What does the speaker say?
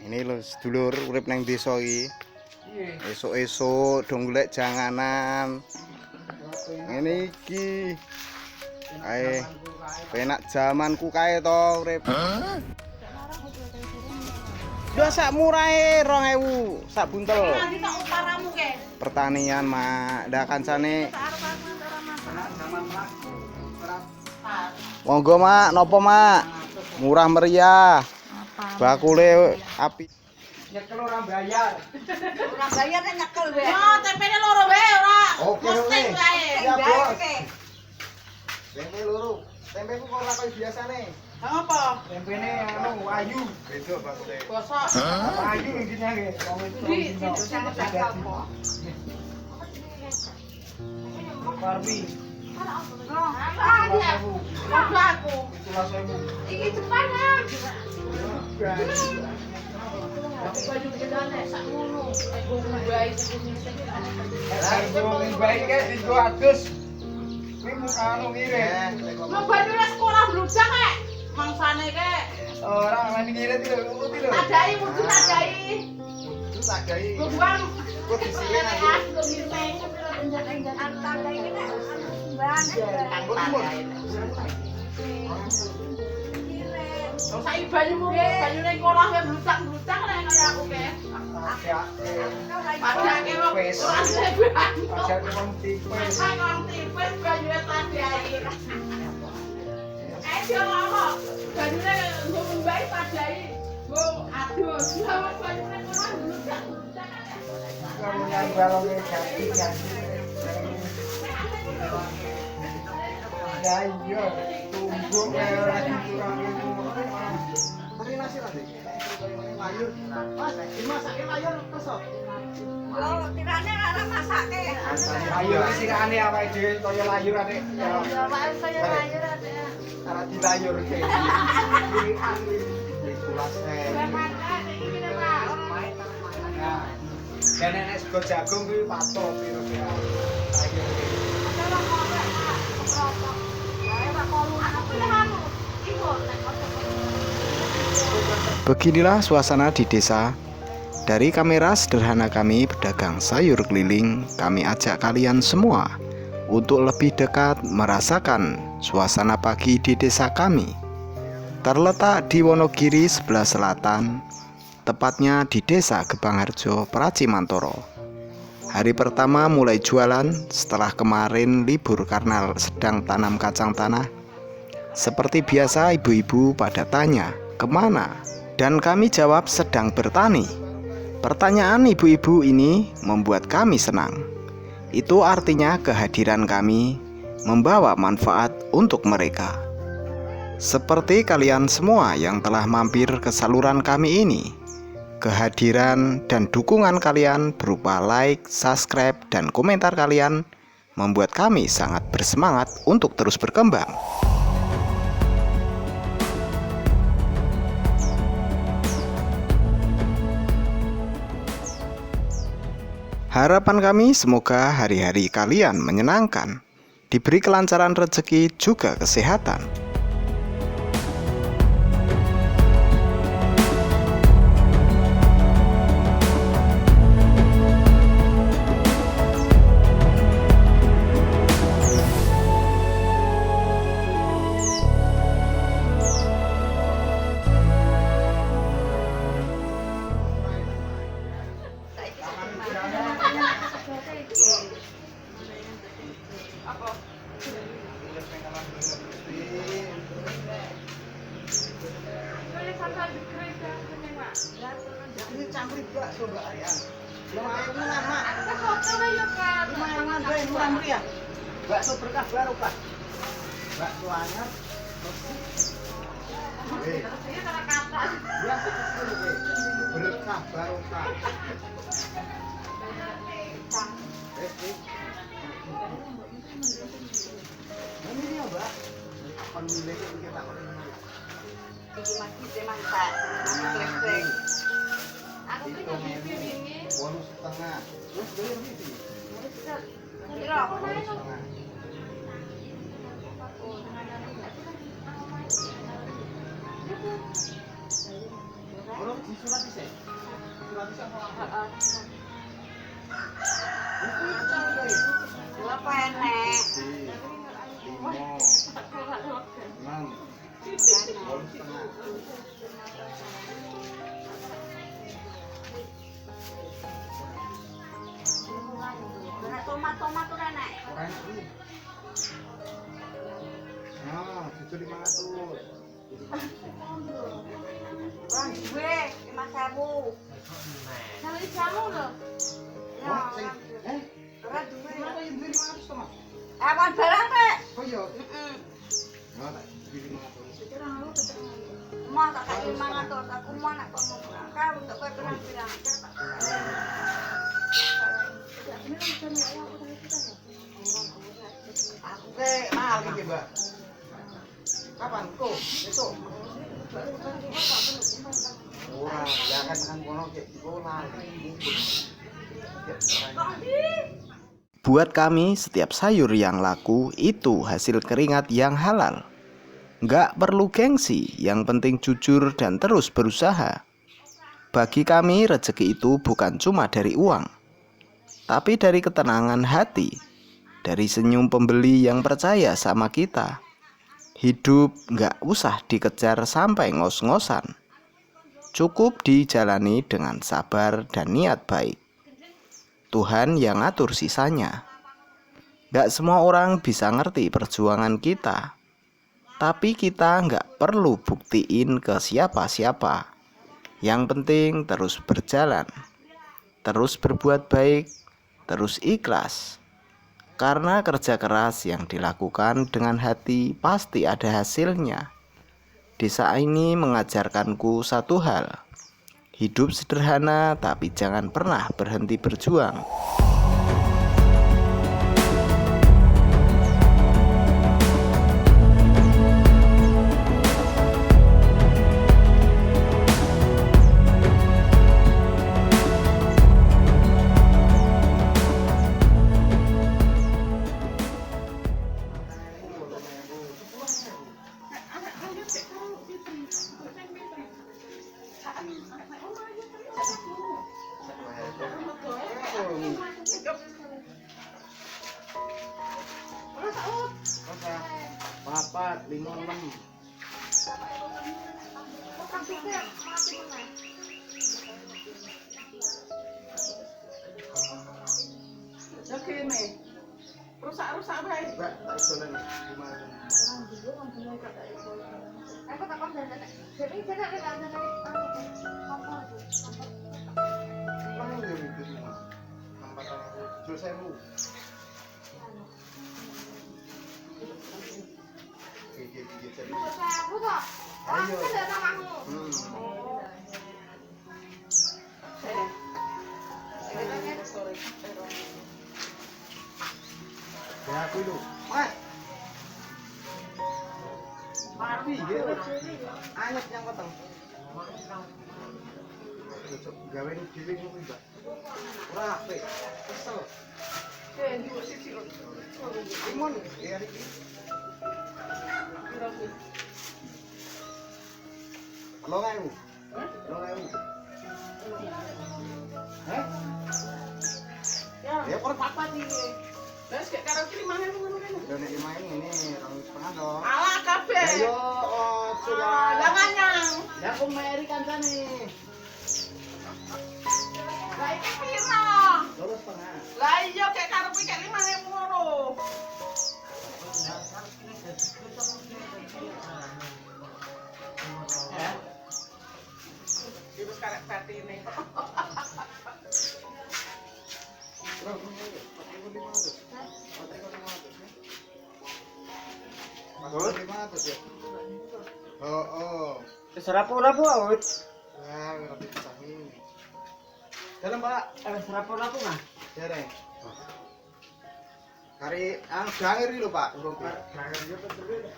Ini lho sedulur urip nang desa iki. Esuk-esuk dong golek janganan. Ngene iki. Ae penak zamanku kae to urip. Yo sak murahe 2000 sak buntel. Nanti tak uparamu ke. Pertanian mak, ndak kancane. Monggo mak, nopo mak? Murah meriah. Bakule api. Nyekel ora bayar. Ora bayar nek nyekel wae. Yo, tempene loro wae ora. Oke, Posting oke. wae. Ya, Bos. Tempe loro. Tempe ku kok ora kaya biasane. Apa? Tempene anu ayu. Beda bakule. Bosok. Ayu ngene nggih. Wong itu. Barbie. Aku aku. Itulah saya. Iki cepat ya. Baju bedane sak ngono. Ego bae Harga baik kan digo adus. Kuwi muka anu ngirit. Mau banyune sekolah blujak kek. Mangsane kek. Ora wani ngirit lho, urut lho. Tadai mudu tadai. Itu tak gawe. Go buang. Kok disilih nang Go mireng. Anjan tadai iki nek bang. Saiki banyumu ke banyune sekolah wae blujak-blujak nek kaya aku ke. Padake wong ora seban. Pajak wong tipes. Wong tipes banyune tadai. Yo apa? Banyune ngomong bae tadai. Go adus. Lah banyune ora blujak-blujak. Kamu yang balonge jati ya. Ya iya, tunggu ora dikurangi. Tapi nasi nanti. Layur. Mas, dimasake layur kesok. Yo tirane ora masake. Ayo sirane awake dhewe kaya layur ate. Yo wae kaya layur ate. Cara dilayur ke. Dan nek sego jagung kuwi patok piro-piro. Beginilah suasana di desa. Dari kamera sederhana kami pedagang sayur keliling, kami ajak kalian semua untuk lebih dekat merasakan suasana pagi di desa kami. Terletak di Wonogiri sebelah selatan, tepatnya di desa Gebangharjo, Pracimantoro. Hari pertama mulai jualan setelah kemarin libur karena sedang tanam kacang tanah. Seperti biasa ibu-ibu pada tanya, kemana? Dan kami jawab sedang bertani. Pertanyaan ibu-ibu ini membuat kami senang. Itu artinya kehadiran kami membawa manfaat untuk mereka. Seperti kalian semua yang telah mampir ke saluran kami ini. Kehadiran dan dukungan kalian berupa like, subscribe, dan komentar kalian membuat kami sangat bersemangat untuk terus berkembang. Harapan kami semoga hari-hari kalian menyenangkan, diberi kelancaran rezeki juga kesehatan. Ini campur juga coba Arian. Lumayan lama. Lumayan bae murah meriah. Bakso berkah barokah. Bakso anyar. Berkah barokah. Ini ya, Mbak. Pemilih kita Iki masih masak. Klek-klek. Aku punya pipi ini. bonus setengah. Terus bayar pipi. Kira. Belum surat sih. Surat sama. Apa enek? 5, 6. Tomat tuh enek. Nah, itu 500. Bang gue 5.000. Kali kamu loh. Ya. Eh, Ora duwe. kenapa yang beli 500 tomat? Awan barang rek. Oh iya. Heeh. Nah, tak beli 500. Mau tak kasih 500, aku mau nak kono. Kau untuk kowe pirang-pirang. Aku ke mahal iki, Mbak. Kapan? Kok? Besok. Ora, jangan tekan kono kayak kono. Buat kami, setiap sayur yang laku itu hasil keringat yang halal. Nggak perlu gengsi, yang penting jujur dan terus berusaha. Bagi kami, rezeki itu bukan cuma dari uang, tapi dari ketenangan hati, dari senyum pembeli yang percaya sama kita. Hidup nggak usah dikejar sampai ngos-ngosan. Cukup dijalani dengan sabar dan niat baik. Tuhan yang ngatur sisanya. Gak semua orang bisa ngerti perjuangan kita, tapi kita gak perlu buktiin ke siapa-siapa. Yang penting terus berjalan, terus berbuat baik, terus ikhlas. Karena kerja keras yang dilakukan dengan hati pasti ada hasilnya. Desa ini mengajarkanku satu hal. Hidup sederhana, tapi jangan pernah berhenti berjuang. Papat, 5, 6. Oke nih. Rusak bae. Mbak, tak isolan gimana? Aku tak kon dan jadi jenak nek ada apa tuh? Mana yang itu semua? 4.000, 7.000. Jadi. Aku kok. Aku kan namamu. Ya aku itu. Mas. Mati gitu. Anyep yang potong. Gawe dhewe ngono, Mbak. Ora apik. Kesel. Nduk siji lho. Limun ya iki. Lo kan? Lo kan? Hah? Ya per papat iki. Terus kayak karo ki 5.000 ngono kan. Udah nek dimain ini 2,5 dong. Alah kabeh. Ayo, sudah. Lah nganyang. Ya aku meri kancane. Lah iki piro? 2,5. Lah iya kayak karo ki kayak 5.000 ngono. Ya. Ibu sekarang batine. Oh. Serapu-rapu awet. Ya, lebih tahin. Dalam, Pak. Serapu-rapu mah. Dereng. Kari ang jangir lho, Pak. Jangan juga terus.